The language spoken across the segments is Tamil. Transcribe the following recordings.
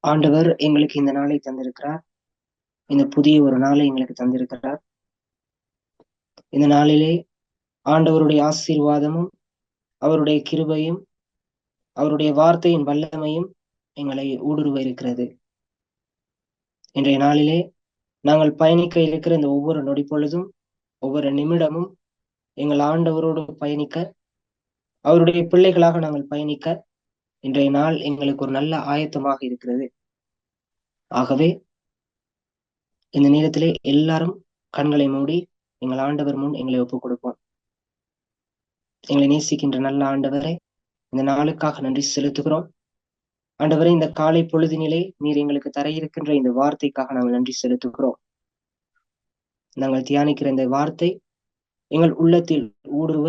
ஆண்டவர் எங்களுக்கு இந்த நாளை தந்திருக்கிறார். இந்த புதிய ஒரு நாளை எங்களுக்கு தந்திருக்கிறார். இந்த நாளிலே ஆண்டவருடைய ஆசீர்வாதமும் அவருடைய கிருபையும் அவருடைய வார்த்தையின் வல்லமையும் எங்களை ஊடுருவ இருக்கிறது. இன்றைய நாளிலே நாங்கள் பயணிக்க இருக்கிற இந்த ஒவ்வொரு நொடி பொழுதும் ஒவ்வொரு நிமிடமும் எங்கள் ஆண்டவரோடு பயணிக்க, அவருடைய பிள்ளைகளாக நாங்கள் பயணிக்க இன்றைய நாள் எங்களுக்கு ஒரு நல்ல ஆயத்தமாக இருக்கிறது. ஆகவே இந்த நேரத்திலே எல்லாரும் கண்களை மூடி எங்கள் ஆண்டவர் முன் எங்களை ஒப்புக் கொடுப்போம். எங்களை நேசிக்கின்ற நல்ல ஆண்டவரை, இந்த நாளுக்காக நன்றி செலுத்துகிறோம். ஆண்டவரே, இந்த காலை பொழுதினிலே நீர் எங்களுக்கு தர இருக்கின்ற இந்த வார்த்தைக்காக நாங்கள் நன்றி செலுத்துகிறோம். நாங்கள் தியானிக்கிற இந்த வார்த்தை எங்கள் உள்ளத்தில் ஊடுருவ,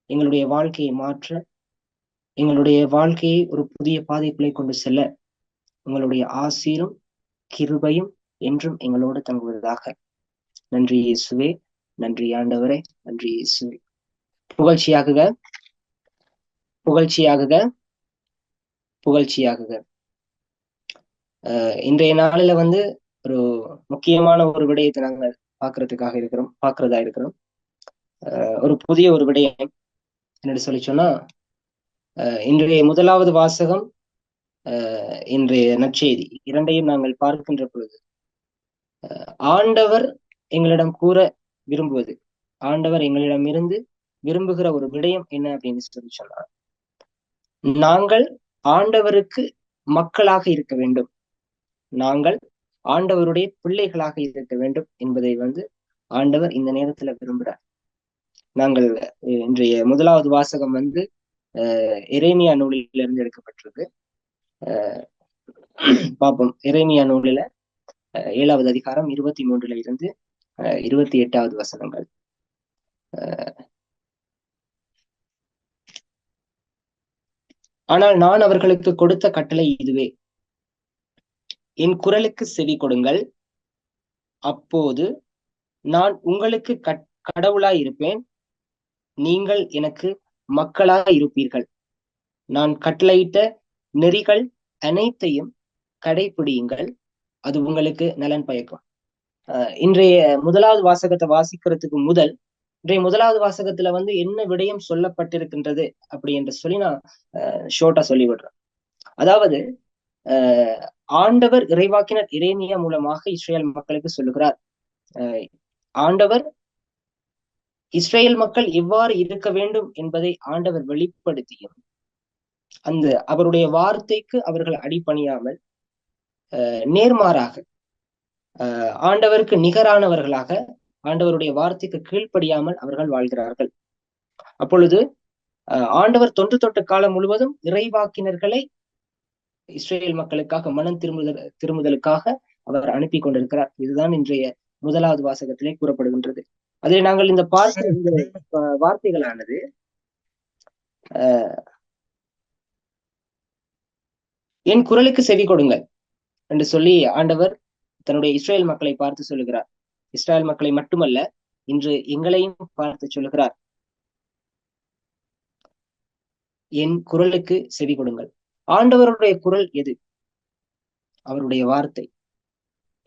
எங்களுடைய வாழ்க்கையை மாற்ற, எங்களுடைய வாழ்க்கையை ஒரு புதிய பாதைக்குள்ளே கொண்டு செல்ல உங்களுடைய ஆசீரும் கிருபையும் என்றும் எங்களோடு தங்குவதாக. நன்றி இயேசுவே, நன்றி ஆண்டவரே, நன்றி இயேசுவே. புகழ்ச்சியாகுக, புகழ்ச்சியாகுக, புகழ்ச்சியாகுக. இன்றைய நாளில ஒரு முக்கியமான ஒரு விடயத்தை நாங்கள் பார்க்கறதா இருக்கிறோம். ஒரு புதிய ஒரு விடயம் என்று சொல்லி சொன்னா, இன்றைய முதலாவது வாசகம், இன்றைய நற்செய்தி இரண்டையும் நாங்கள் பார்க்கின்ற பொழுது ஆண்டவர் எங்களிடம் கூற விரும்புவது, ஆண்டவர் எங்களிடம் இருந்து விரும்புகிற ஒரு விடயம் என்ன அப்படின்னு சொல்லி சொன்னா, நாங்கள் ஆண்டவருக்கு மக்களாக இருக்க வேண்டும், நாங்கள் ஆண்டவருடைய பிள்ளைகளாக இருக்க வேண்டும் என்பதை ஆண்டவர் இந்த நேரத்துல விரும்புகிறார். நாங்கள் இன்றைய முதலாவது வாசகம் எரேமியா நூலிலிருந்து எடுக்கப்பட்டிருக்கு. பார்ப்போம். எரேமியா நூலில 7வது அதிகாரம் 23 இருந்து 28வது வசனங்கள். ஆனால் நான் அவர்களுக்கு கொடுத்த கட்டளை இதுவே: என் குரலுக்கு செவி கொடுங்கள், அப்போது நான் உங்களுக்கு கடவுளாய் இருப்பேன், நீங்கள் எனக்கு மக்களாக இருப்பீர்கள். நான் கட்டளையிட்ட நெறிகள் அனைத்தையும் கடைபிடியுங்கள், அது உங்களுக்கு நலன் பயக்கும். இன்றைய முதலாவது வாசகத்தை வாசிக்கிறதுக்கு இன்றைய முதலாவது வாசகத்துல என்ன விடயம் சொல்லப்பட்டிருக்கின்றது அப்படி என்று சொல்லி நான் ஷோர்ட்டா சொல்லி விடுறேன். அதாவது ஆண்டவர் இறைவாக்கினர் எரேமியா மூலமாக இஸ்ரேல் மக்களுக்கு சொல்லுகிறார். ஆண்டவர் இஸ்ரேல் மக்கள் எவ்வாறு இருக்க வேண்டும் என்பதை ஆண்டவர் வெளிப்படுத்தியும், அவருடைய வார்த்தைக்கு அவர்கள் அடிபணியாமல் நேர்மாறாக ஆண்டவருக்கு நிகரானவர்களாக ஆண்டவருடைய வார்த்தைக்கு கீழ்ப்படியாமல் அவர்கள் வாழ்கிறார்கள். அப்பொழுது ஆண்டவர் தொன்று தொட்ட காலம் முழுவதும் இறைவாக்கினர்களை இஸ்ரேல் மக்களுக்காக மனம் திரும்புதலுக்காக அவர் அனுப்பி கொண்டிருக்கிறார். இதுதான் இன்றைய முதலாவது வாசகத்திலே கூறப்படுகின்றது. அதில் நாங்கள் இந்த வார்த்தைகளானது என் குரலுக்கு செவி கொடுங்கள் என்று சொல்லி ஆண்டவர் தன்னுடைய இஸ்ரேல் மக்களை பார்த்து சொல்லுகிறார். இஸ்ரேல் மக்களை மட்டுமல்ல, இன்று எங்களையும் பார்த்து சொல்லுகிறார், என் குரலுக்கு செவி கொடுங்கள். ஆண்டவருடைய குரல் எது? அவருடைய வார்த்தை.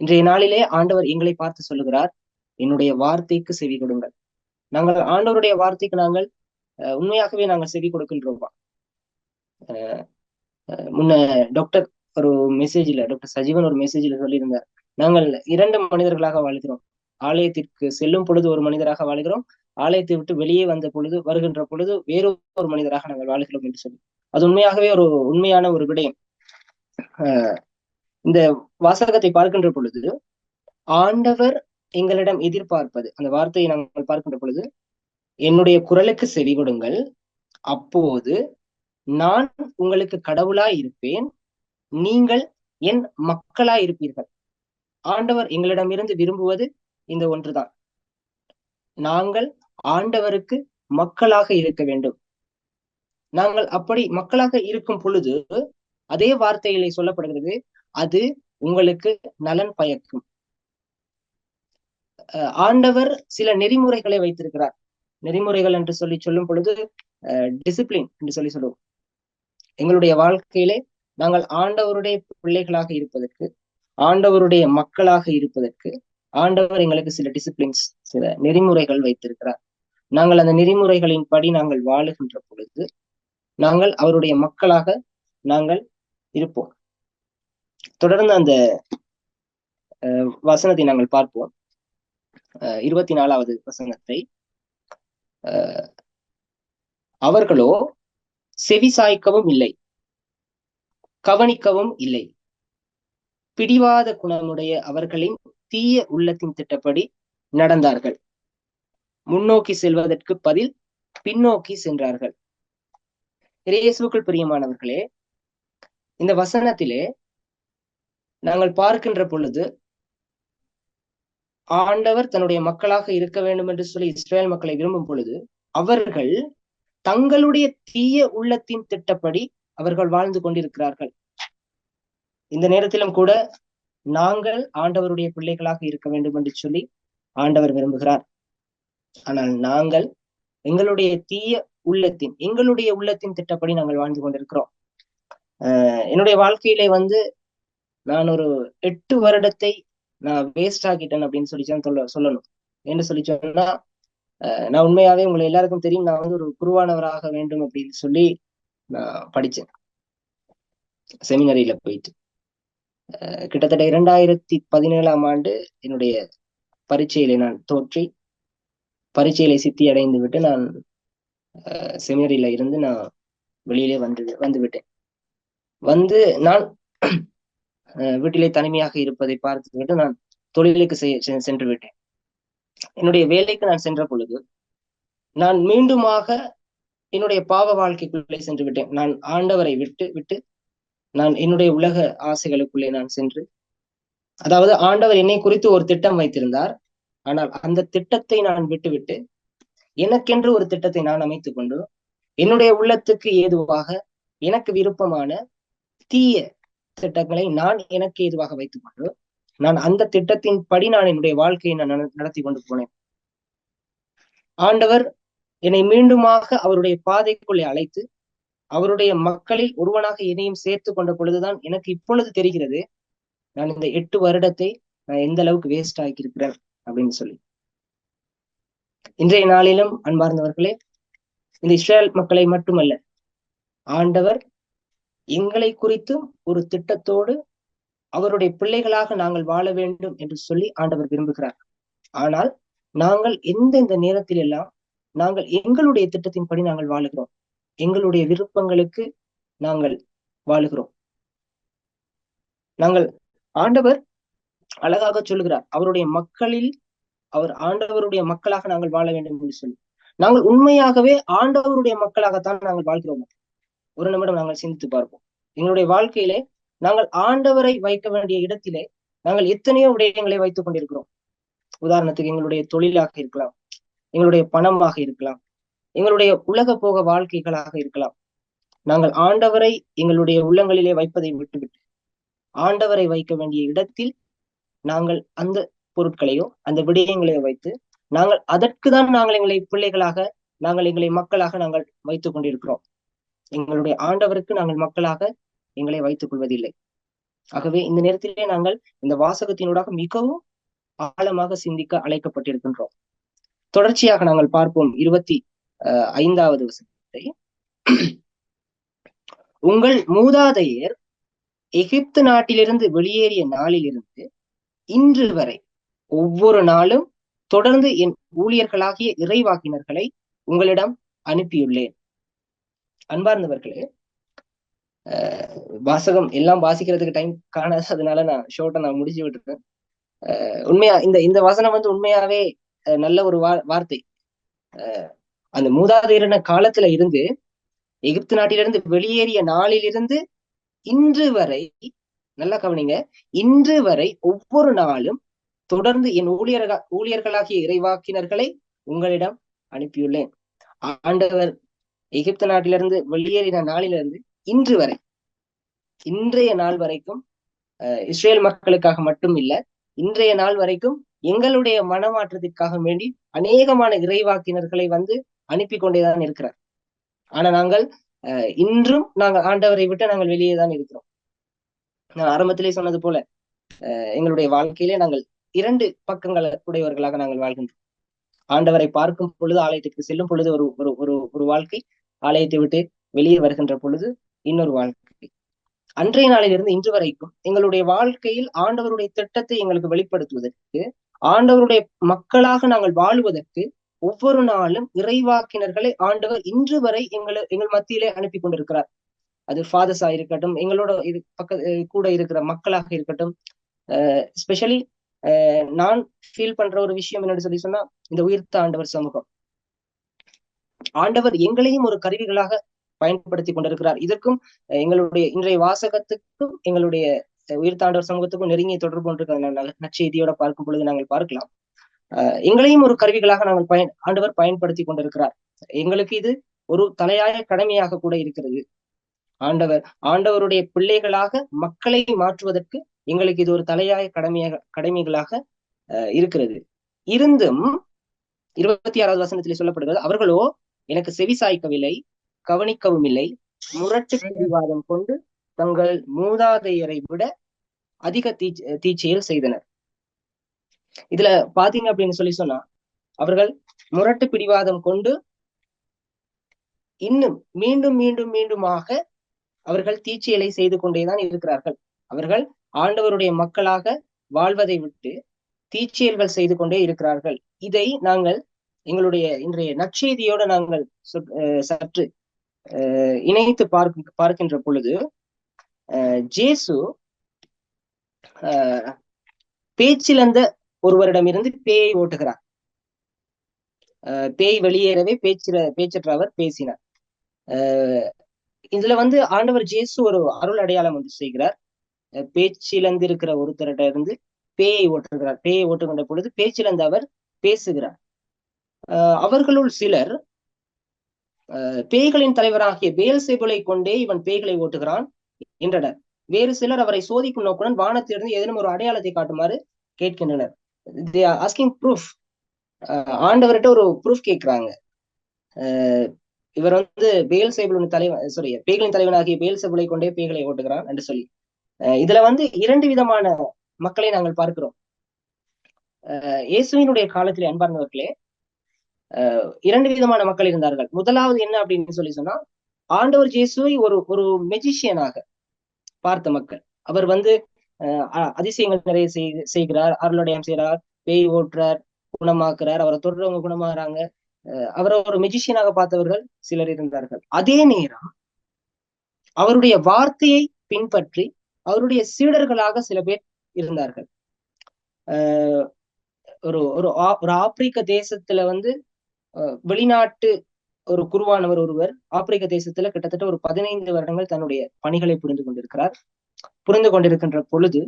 இன்றைய நாளிலே ஆண்டவர் எங்களை பார்த்து சொல்லுகிறார், என்னுடைய வார்த்தைக்கு செவி கொடுங்கள். நாங்கள் ஆண்டவருடைய வார்த்தைக்கு நாங்கள் உண்மையாகவே நாங்கள் செவி கொடுக்கின்றோமா? முன்ன டாக்டர் சஜீவன் ஒரு மெசேஜ்ல சொல்லியிருந்தார், நாங்கள் 2 மனிதர்களாக வாழ்கிறோம். ஆலயத்திற்கு செல்லும் பொழுது ஒரு மனிதராக வாழ்கிறோம், ஆலயத்தை விட்டு வெளியே வருகின்ற பொழுது வேறொரு மனிதராக நாங்கள் வாழ்கிறோம் என்று சொல்லி. அது உண்மையாகவே ஒரு உண்மையான ஒரு விடயம். இந்த வாசகத்தை பார்க்கின்ற பொழுது ஆண்டவர் எங்களிடம் எதிர்பார்ப்பது, அந்த வார்த்தையை நாங்கள் பார்க்கின்ற பொழுது, என்னுடைய குரலுக்கு செவி கொடுங்கள், அப்போது நான் உங்களுக்கு கடவுளாய் இருப்பேன், நீங்கள் என் மக்களாய் இருப்பீர்கள். ஆண்டவர் எங்களிடமிருந்து விரும்புவது இந்த ஒன்றுதான். நாங்கள் ஆண்டவருக்கு மக்களாக இருக்க வேண்டும். நாங்கள் அப்படி மக்களாக இருக்கும் பொழுது அதே வார்த்தைகளை சொல்லப்படுகிறது, அது உங்களுக்கு நலன் பயக்கும். ஆண்டவர் சில நெறிமுறைகளை வைத்திருக்கிறார். நெறிமுறைகள் என்று சொல்லும் பொழுது டிசிப்ளின் என்று சொல்லுவோம். எங்களுடைய வாழ்க்கையிலே நாங்கள் ஆண்டவருடைய பிள்ளைகளாக இருப்பதற்கு, ஆண்டவருடைய மக்களாக இருப்பதற்கு ஆண்டவர் எங்களுக்கு சில டிசிப்ளின்ஸ், சில நெறிமுறைகள் வைத்திருக்கிறார். நாங்கள் அந்த நெறிமுறைகளின் படி நாங்கள் வாழுகின்ற பொழுது நாங்கள் அவருடைய மக்களாக நாங்கள் இருப்போம். தொடர்ந்து அந்த வசனத்தை நாங்கள் பார்ப்போம். 24வது வசனத்தை. அவர்களோ செவி சாய்க்கவும் இல்லை, கவனிக்கவும் இல்லை. பிடிவாத குணமுடைய அவர்களின் தீய உள்ளத்தின் திட்டப்படி நடந்தார்கள். முன்னோக்கி செல்வதற்கு பதில் பின்னோக்கி சென்றார்கள். இயேசுவுக்குள் பிரியமானவர்களே, இந்த வசனத்திலே நாங்கள் பார்க்கின்ற பொழுது ஆண்டவர் தன்னுடைய மக்களாக இருக்க வேண்டும் என்று சொல்லி இஸ்ரேல் மக்களை விரும்பும் பொழுது அவர்கள் தங்களுடைய தீய உள்ளத்தின் திட்டப்படி அவர்கள் வாழ்ந்து கொண்டிருக்கிறார்கள். இந்த நேரத்திலும் கூட நாங்கள் ஆண்டவருடைய பிள்ளைகளாக இருக்க வேண்டும் என்று சொல்லி ஆண்டவர் விரும்புகிறார். ஆனால் நாங்கள் எங்களுடைய உள்ளத்தின் திட்டப்படி நாங்கள் வாழ்ந்து கொண்டிருக்கிறோம். என்னுடைய வாழ்க்கையிலே நான் ஒரு 8 வருடத்தை நான் வேஸ்ட் ஆகிட்டேன் அப்படின்னு சொல்லணும். என்று சொல்லி சொன்னா, நான் உண்மையாவே உங்களை எல்லாருக்கும் தெரியும், நான் ஒரு குருவானவராக வேண்டும் அப்படின்னு சொல்லி நான் படிச்சேன். செமினரியில போயிட்டு கிட்டத்தட்ட 2017ஆம் ஆண்டு என்னுடைய பரீட்சையில நான் தோற்றி பரீட்சையில சித்தி அடைந்து விட்டு நான் செமினரியில இருந்து நான் வெளியிலே வந்து விட்டேன். நான் வீட்டிலே தனிமையாக இருப்பதை பார்த்து விட்டு நான் தொழிலுக்கு சென்று விட்டேன். என்னுடைய வேலைக்கு நான் சென்ற பொழுது நான் மீண்டுமாக என்னுடைய பாவ வாழ்க்கைக்குள்ளே சென்று விட்டேன். நான் ஆண்டவரை விட்டு நான் என்னுடைய உலக ஆசைகளுக்குள்ளே நான் சென்று, அதாவது ஆண்டவர் என்னை குறித்து ஒரு திட்டம் வைத்திருந்தார். ஆனால் அந்த திட்டத்தை நான் விட்டுவிட்டு எனக்கென்று ஒரு திட்டத்தை நான் அமைத்துக் கொண்டு என்னுடைய உள்ளத்துக்கு ஏதுவாக எனக்கு விருப்பமான தீய திட்டங்களை நான் எனக்கு ஏதுவாக வைத்துக் கொண்டு நான் அந்த திட்டத்தின் படி நான் என்னுடைய வாழ்க்கையை நான் நடத்தி கொண்டு போனேன். ஆண்டவர் என்னை மீண்டுமாக அவருடைய பாதைக்குள்ளே அழைத்து அவருடைய மக்களில் ஒருவனாக என்னையும் சேர்த்து கொண்ட பொழுதுதான் எனக்கு இப்பொழுது தெரிகிறது நான் இந்த 8 வருடத்தை நான் எந்த அளவுக்கு வேஸ்ட் ஆகியிருக்கிறேன் அப்படின்னு சொல்லி. இன்றைய நாளிலும் அன்பார்ந்தவர்களே, இந்த இஸ்ரேல் மக்களை மட்டுமல்ல, ஆண்டவர் எங்களை குறித்தும் ஒரு திட்டத்தோடு அவருடைய பிள்ளைகளாக நாங்கள் வாழ வேண்டும் என்று சொல்லி ஆண்டவர் விரும்புகிறார். ஆனால் நாங்கள் எந்தெந்த நேரத்தில் எல்லாம் நாங்கள் எங்களுடைய திட்டத்தின்படி நாங்கள் வாழுகிறோம், எங்களுடைய விருப்பங்களுக்கு நாங்கள் வாழுகிறோம். ஆண்டவர் அழகாக சொல்லுகிறார், அவருடைய மக்களில் ஆண்டவருடைய மக்களாக நாங்கள் வாழ வேண்டும் என்று சொல்லி. நாங்கள் உண்மையாகவே ஆண்டவருடைய மக்களாகத்தான் நாங்கள் வாழ்கிறோம். ஒரு நிமிடம் நாங்கள் சிந்தித்து பார்ப்போம். எங்களுடைய வாழ்க்கையிலே நாங்கள் ஆண்டவரை வைக்க வேண்டிய இடத்திலே நாங்கள் எத்தனையோ விடயங்களை வைத்துக் கொண்டிருக்கிறோம். உதாரணத்துக்கு எங்களுடைய தொழிலாக இருக்கலாம், எங்களுடைய பணமாக இருக்கலாம், எங்களுடைய உலக போக வாழ்க்கைகளாக இருக்கலாம். நாங்கள் ஆண்டவரை எங்களுடைய உள்ளங்களிலே வைப்பதை விட்டுவிட்டு ஆண்டவரை வைக்க வேண்டிய இடத்தில் நாங்கள் அந்த பொருட்களையோ அந்த விடயங்களையோ வைத்து நாங்கள் அதற்குதான் நாங்கள் எங்களை பிள்ளைகளாக நாங்கள் எங்களை மக்களாக நாங்கள் வைத்துக் கொண்டிருக்கிறோம். எங்களுடைய ஆண்டவருக்கு நாங்கள் மக்களாக எங்களை வைத்துக் கொள்வதில்லை. ஆகவே இந்த நேரத்திலே நாங்கள் இந்த வாசகத்தினூடாக மிகவும் ஆழமாக சிந்திக்க அழைக்கப்பட்டிருக்கின்றோம். தொடர்ச்சியாக நாங்கள் பார்ப்போம் 25வது வசனத்தை. உங்கள் மூதாதையர் எகிப்து நாட்டிலிருந்து வெளியேறிய நாளிலிருந்து இன்று வரை ஒவ்வொரு நாளும் தொடர்ந்து என் ஊழியர்களாகிய இறைவாக்கினர்களை உங்களிடம் அனுப்பியுள்ளேன். அன்பார்ந்தவர்களே, வாசகம் எல்லாம் வாசிக்கிறதுக்கு டைம் காணாது, அதனால நான் ஷோர்ட்டை நான் முடிச்சு விட்டுருக்கேன். உண்மையா இந்த வசனம் உண்மையாவே நல்ல ஒரு வார்த்தை. அந்த மூதாதையரின காலத்துல இருந்து எகிப்து நாட்டிலிருந்து வெளியேறிய நாளிலிருந்து இன்று வரை, நல்லா கவனிங்க, இன்று வரை ஒவ்வொரு நாளும் தொடர்ந்து என் ஊழியர்களாகிய இறைவாக்கினர்களை உங்களிடம் அனுப்பியுள்ளேன். ஆண்டவர் எகிப்து நாட்டிலிருந்து வெளியேறின நாளிலிருந்து இன்று வரை, இன்றைய நாள் வரைக்கும் இஸ்ரேல் மக்களுக்காக மட்டும் இல்ல, இன்றைய நாள் வரைக்கும் எங்களுடைய மனமாற்றத்திற்காக வேண்டி அநேகமான இறைவாக்கினர்களை அனுப்பி கொண்டேதான் இருக்கிறார். ஆனா நாங்கள் இன்றும் நாங்கள் ஆண்டவரை விட்டு நாங்கள் வெளியே தான் இருக்கிறோம். நான் ஆரம்பத்திலே சொன்னது போல எங்களுடைய வாழ்க்கையிலே நாங்கள் 2 பக்கங்கள் உடையவர்களாக நாங்கள் வாழ்கின்றோம். ஆண்டவரை பார்க்கும் பொழுது, ஆலயத்துக்கு செல்லும் பொழுது ஒரு ஒரு ஒரு ஒரு வாழ்க்கை, ஆலயத்தை விட்டு வெளியே வருகின்ற பொழுது இன்னொரு வாழ்க்கை. அன்றைய நாளிலிருந்து இன்று வரைக்கும் எங்களுடைய வாழ்க்கையில் ஆண்டவருடைய திட்டத்தை எங்களுக்கு வெளிப்படுத்துவதற்கு, ஆண்டவருடைய மக்களாக நாங்கள் வாழுவதற்கு ஒவ்வொரு நாளும் இறைவாக்கினர்களை ஆண்டவர் இன்று வரை எங்கள் மத்தியிலே அனுப்பி கொண்டிருக்கிறார். அது ஃபாதர்ஸா இருக்கட்டும், எங்களோட கூட இருக்கிற மக்களாக இருக்கட்டும். ஸ்பெஷலி நான் ஃபீல் பண்ற ஒரு விஷயம் என்னன்னு சொல்லி சொன்னா, இந்த உயிர்த்த ஆண்டவர் சமூகம், ஆண்டவர் எங்களையும் ஒரு கருவிகளாக பயன்படுத்தி கொண்டிருக்கிறார். இதற்கும் எங்களுடைய இன்றைய வாசகத்துக்கும் எங்களுடைய உயிர்த்த ஆண்டவர் சமூகத்துக்கும் நெருங்கிய தொடர்பு கொண்டிருக்கிற நற்செய்தியோட பார்க்கும் பொழுது நாங்கள் பார்க்கலாம். எங்களையும் ஒரு கருவிகளாக நாங்கள் ஆண்டவர் பயன்படுத்தி கொண்டிருக்கிறார். எங்களுக்கு இது ஒரு தலையாய கடமையாக கூட இருக்கிறது. ஆண்டவருடைய பிள்ளைகளாக மக்களை மாற்றுவதற்கு எங்களுக்கு இது ஒரு தலையாய கடமைகளாக இருக்கிறது. இருந்தும் 26வது வசனத்திலே சொல்லப்படுகிறது, அவர்களோ எனக்கு செவி சாய்க்கவில்லை, கவனிக்கவும் இல்லை, முரட்டு பிடிவாதம் கொண்டு தங்கள் மூதாதையரை விட அதிக தீச்செயல் செய்தனர். இதுல பாத்தீங்க அப்படின்னு சொல்லி சொன்னா, அவர்கள் முரட்டு பிடிவாதம் கொண்டு இன்னும் மீண்டும் மீண்டும் மீண்டுமாக அவர்கள் தீச்செயலை செய்து கொண்டேதான் இருக்கிறார்கள். அவர்கள் ஆண்டவருடைய மக்களாக வாழ்வதை விட்டு தீச்செயல்கள் செய்து கொண்டே இருக்கிறார்கள். இதை நாங்கள் எங்களுடைய இன்றைய நற்செய்தியோட நாங்கள் சற்று இணைத்து பார்க்கின்ற பொழுது, ஜேசு பேச்சிலந்த ஒருவரிடமிருந்து பேயை ஓட்டுகிறார். பேய் வெளியேறவே பேச்சற்ற அவர் பேசினார். இதுல ஆண்டவர் ஜேசு ஒரு அருள் அடையாளம் செய்கிறார். பேச்சிலந்து இருக்கிற ஒருத்தரிட இருந்து பேயை ஓட்டுகிறார். பேயை ஓட்டுகின்ற பொழுது பேச்சிலந்து அவர் பேசுகிறார். அவர்களுள் சிலர் பேய்களின் தலைவராகிய பெயல்செபூலை கொண்டே இவன் பேய்களை ஓட்டுகிறான் என்றனர். வேறு சிலர் அவரை சோதிக்கும் நோக்குடன் வானத்திலிருந்து ஏதேனும் ஒரு அடையாளத்தை காட்டுமாறு கேட்கின்றனர். Asking proof. ஆண்டவர்கிட்ட ஒரு ப்ரூஃப் கேட்கிறாங்க. இவர் பெயல்செபூலின் பேய்களின் தலைவனாகிய பெயல்செபூலை கொண்டே பேய்களை ஓட்டுகிறான் என்று சொல்லி, இதுல 2 விதமான மக்களை நாங்கள் பார்க்கிறோம். இயேசுவினுடைய காலத்திலே அன்பார்ந்தவர்களே, 2 விதமான மக்கள் இருந்தார்கள். முதலாவது என்ன அப்படின்னு சொல்லி சொன்னா, ஆண்டவர் இயேசுவை ஒரு மெஜிஷியனாக பார்த்த மக்கள். அவர் அதிசயங்கள் நிறைய செய்கிறார், அருளடையம் செய்கிறார், பேய் ஓட்டுறார், குணமாக்குறார், அவரை தொடர்றவங்க குணமாகறாங்க. அவரை ஒரு மெஜிஷியனாக பார்த்தவர்கள் சிலர் இருந்தார்கள். அதே நேரம் அவருடைய வார்த்தையை பின்பற்றி அவருடைய சீடர்களாக சில பேர் இருந்தார்கள். ஒரு ஆப்பிரிக்க தேசத்துல வெளிநாட்டு ஒரு குருவானவர் ஒருவர் ஆப்பிரிக்க தேசத்துல கிட்டத்தட்ட ஒரு 15 வருடங்கள் தன்னுடைய பணிகளை புரிந்து கொண்டிருக்கின்ற பொழுது,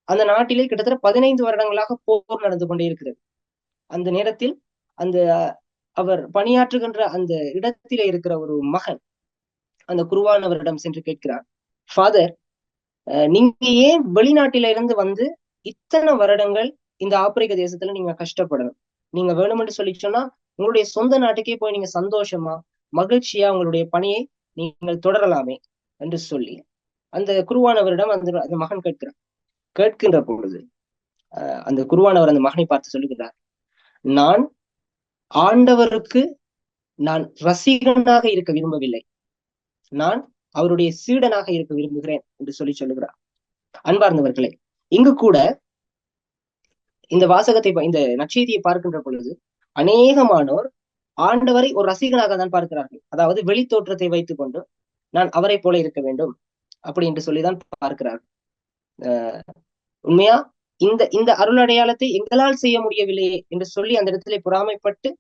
அந்த நாட்டிலே கிட்டத்தட்ட 15 வருடங்களாக போர் நடந்து கொண்டே இருக்கிறது. அந்த நேரத்தில் அவர் பணியாற்றுகின்ற அந்த இடத்திலே இருக்கிற ஒரு மகன் அந்த குருவானவரிடம் சென்று கேட்கிறார், ஃபாதர், நீங்க ஏன் வெளிநாட்டில இருந்து இத்தனை வருடங்கள் இந்த ஆப்பிரிக்க தேசத்துல நீங்க கஷ்டப்படணும்? நீங்க வேணும்னு சொல்லி சொன்னா உங்களுடைய சொந்த நாட்டுக்கே போய் நீங்க சந்தோஷமா மகிழ்ச்சியா உங்களுடைய பணியை நீங்கள் தொடரலாமே என்று சொல்லி அந்த குருவானவரிடம் அந்த மகன் கேட்கின்ற பொழுது, அந்த குருவானவர் அந்த மகனை பார்த்து சொல்லுகிறார், நான் ஆண்டவருக்கு நான் ரசிகனாக இருக்க விரும்பவில்லை, நான் அவருடைய சீடனாக இருக்க விரும்புகிறேன் என்று சொல்லுகிறார். அன்பார்ந்தவர்களே, இங்கு கூட இந்த வாசகத்தை, இந்த நற்செய்தியை பார்க்கின்ற பொழுது அநேகமானோர் ஆண்டவரை ஒரு ரசிகனாக தான் பார்க்கிறார்கள். அதாவது வெளி தோற்றத்தை வைத்துக் கொண்டு நான் அவரை போல இருக்க வேண்டும் அப்படி என்று சொல்லிதான் பார்க்கிறார்கள். உண்மையா இந்த அருள் அடையாளத்தை எங்களால் செய்ய முடியவில்லையே என்று சொல்லி அந்த இடத்திலே பொறாமைப்பட்டு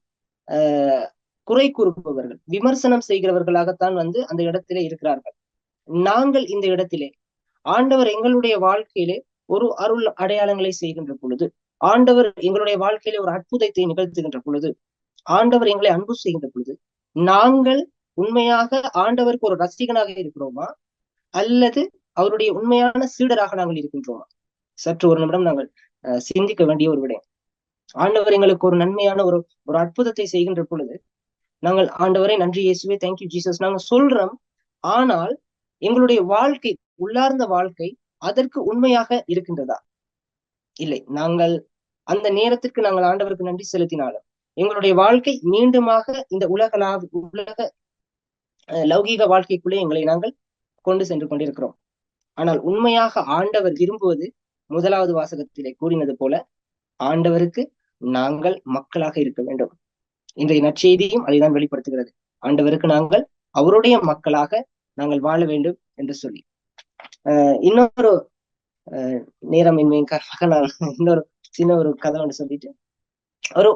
குறை கூறுபவர்கள், விமர்சனம் செய்கிறவர்களாகத்தான் அந்த இடத்திலே இருக்கிறார்கள். நாங்கள் இந்த இடத்திலே ஆண்டவர் எங்களுடைய வாழ்க்கையிலே ஒரு அருள் அடையாளங்களை செய்கின்ற பொழுது, ஆண்டவர் எங்களுடைய வாழ்க்கையிலே ஒரு அற்புதத்தை நிகழ்த்துகின்ற பொழுது, ஆண்டவர் எங்களை அன்பு செய்கின்ற பொழுது, நாங்கள் உண்மையாக ஆண்டவருக்கு ஒரு ரசிகனாக இருக்கிறோமா அல்லது அவருடைய உண்மையான சீடராக நாங்கள் இருக்கின்றோமா? சற்று ஒரு நிமிடம் நாங்கள் சிந்திக்க வேண்டிய ஒரு விடயம். ஆண்டவர் எங்களுக்கு ஒரு நன்மையான ஒரு அற்புதத்தை செய்கின்ற பொழுது நாங்கள் ஆண்டவரை நன்றி இயேசுவே, தேங்க்யூ ஜீசஸ் நாங்கள் சொல்றோம். ஆனால் எங்களுடைய வாழ்க்கை, உள்ளார்ந்த வாழ்க்கை அதற்கு உண்மையாக இருக்கின்றதா? இல்லை. நாங்கள் அந்த நேரத்திற்கு நாங்கள் ஆண்டவருக்கு நன்றி செலுத்தினாலும் எங்களுடைய வாழ்க்கை மீண்டுமாக இந்த உலக லௌகீக வாழ்க்கைக்குள்ளே எங்களை நாங்கள் கொண்டு சென்று கொண்டிருக்கிறோம். ஆனால் உண்மையாக ஆண்டவர் விரும்புவது முதலாவது வாசகத்திலே கூறினது போல ஆண்டவருக்கு நாங்கள் மக்களாக இருக்க வேண்டும். இன்றைய நற்செய்தியும் அதைதான் வெளிப்படுத்துகிறது. ஆண்டவருக்கு நாங்கள் அவருடைய மக்களாக நாங்கள் வாழ வேண்டும் என்று சொல்லி இன்னொரு நேரமின்மையின் காரணமாக நான் இன்னொரு சின்ன ஒரு கதை ஒன்று சொல்லிட்டு, ஒரு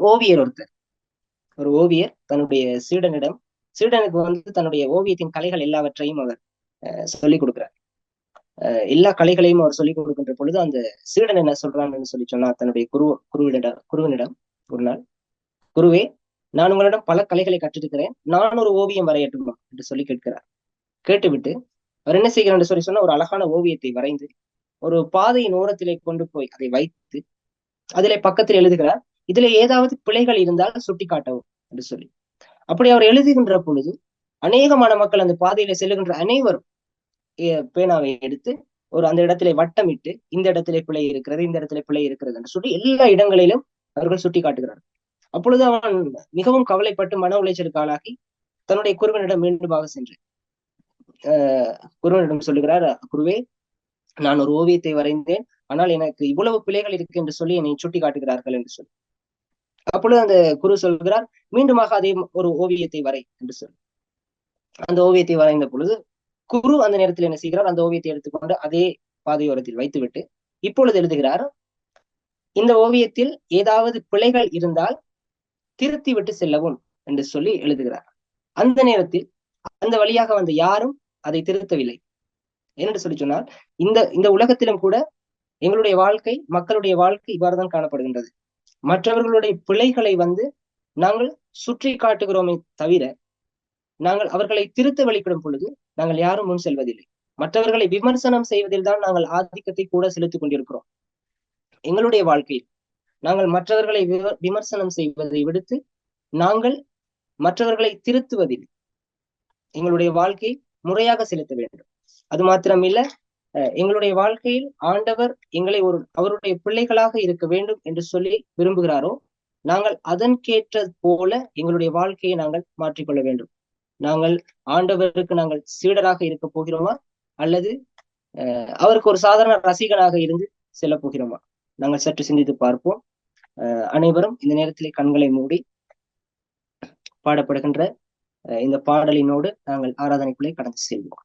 ஓவியர் தன்னுடைய சீடனுக்கு வந்து தன்னுடைய ஓவியத்தின் கலைகள் எல்லாவற்றையும் அவர் சொல்லிக் கொடுக்கிறார். எல்லா கலைகளையும் அவர் சொல்லிக் கொடுக்கின்ற பொழுது அந்த சீடன் என்ன சொல்றான்னு சொன்னா தன்னுடைய குருவினிடம் ஒரு நாள், குருவே, நான் உங்களிடம் பல கலைகளை கற்றிருக்கிறேன், நான் ஒரு ஓவியம் வரையட்டுமா என்று சொல்லி கேட்கிறார். கேட்டுவிட்டு அவர் என்ன செய்கிறார் சொல்லி சொன்னா ஒரு அழகான ஓவியத்தை வரைந்து ஒரு பாதையின் ஓரத்திலே கொண்டு போய் அதை வைத்து அதிலே பக்கத்தில் எழுதுகிறார், இதுல ஏதாவது பிழைகள் இருந்தால் சுட்டி காட்டவும் என்று சொல்லி. அப்படி அவர் எழுதுகின்ற பொழுது அநேகமான மக்கள் அந்த பாதையில செல்லுகின்ற அனைவரும் பேனாவை எடுத்து அந்த இடத்திலே வட்டமிட்டு இந்த இடத்திலே பிழை இருக்கிறது, இந்த இடத்திலே பிழை இருக்கிறது என்று சொல்லி எல்லா இடங்களிலும் அவர்கள் சுட்டி காட்டுகிறார். அப்பொழுது அவன் மிகவும் கவலைப்பட்டு மன உளைச்சலுக்கு ஆளாகி தன்னுடைய குருவனிடம் மீண்டுமாக சென்று குருவனிடம் சொல்லுகிறார், குருவே, நான் ஒரு ஓவியத்தை வரைந்தேன், ஆனால் எனக்கு இவ்வளவு பிழைகள் இருக்கு என்று சொல்லி என்னை சுட்டி காட்டுகிறார்கள் என்று சொல்லி. அப்பொழுது அந்த குரு சொல்கிறார், மீண்டுமாக அதே ஒரு ஓவியத்தை வரை என்று சொல்லி. அந்த ஓவியத்தை வரைந்த பொழுது குரு அந்த நேரத்தில் என்ன செய்கிறார், அந்த ஓவியத்தை எடுத்துக்கொண்டு அதே பாதையோரத்தில் வைத்துவிட்டு இப்பொழுது எழுதுகிறார், இந்த ஓவியத்தில் ஏதாவது பிழைகள் இருந்தால் திருத்தி விட்டு செல்லவும் என்று சொல்லி எழுதுகிறார். அந்த நேரத்தில் அந்த வழியாக வந்த யாரும் அதை திருத்தவில்லை. என்று சொல்லி சொன்னால் இந்த உலகத்திலும் கூட எங்களுடைய வாழ்க்கை, மக்களுடைய வாழ்க்கை இவ்வாறுதான் காணப்படுகின்றது. மற்றவர்களுடைய பிழைகளை வந்து நாங்கள் சுற்றி காட்டுகிறோமே தவிர நாங்கள் அவர்களை திருத்த வெளிப்படும் பொழுது நாங்கள் யாரும் முன் செல்வதில்லை. மற்றவர்களை விமர்சனம் செய்வதில் தான் நாங்கள் ஆதிக்கத்தை கூட செலுத்திக் கொண்டிருக்கிறோம். எங்களுடைய வாழ்க்கையில் நாங்கள் மற்றவர்களை விமர்சனம் செய்வதை விடுத்து நாங்கள் மற்றவர்களை திருத்துவதில் எங்களுடைய வாழ்க்கையை முறையாக செலுத்த வேண்டும். அது மாத்திரமில்ல, எங்களுடைய வாழ்க்கையில் ஆண்டவர் எங்களை அவருடைய பிள்ளைகளாக இருக்க வேண்டும் என்று சொல்லி விரும்புகிறாரோ நாங்கள் அதற்கேற்ற போல எங்களுடைய வாழ்க்கையை நாங்கள் மாற்றிக்கொள்ள வேண்டும். நாங்கள் ஆண்டவருக்கு நாங்கள் சீடராக இருக்க போகிறோமா அல்லது அவருக்கு ஒரு சாதாரண ரசிகனாக இருந்து செல்ல போகிறோமா? நாங்கள் சற்று சிந்தித்து பார்ப்போம். அனைவரும் இந்த நேரத்திலே கண்களை மூடி பாடப்படுகின்ற இந்த பாடலினோடு நாங்கள் ஆராதனைக்குள்ளே கடந்து செல்வோம்.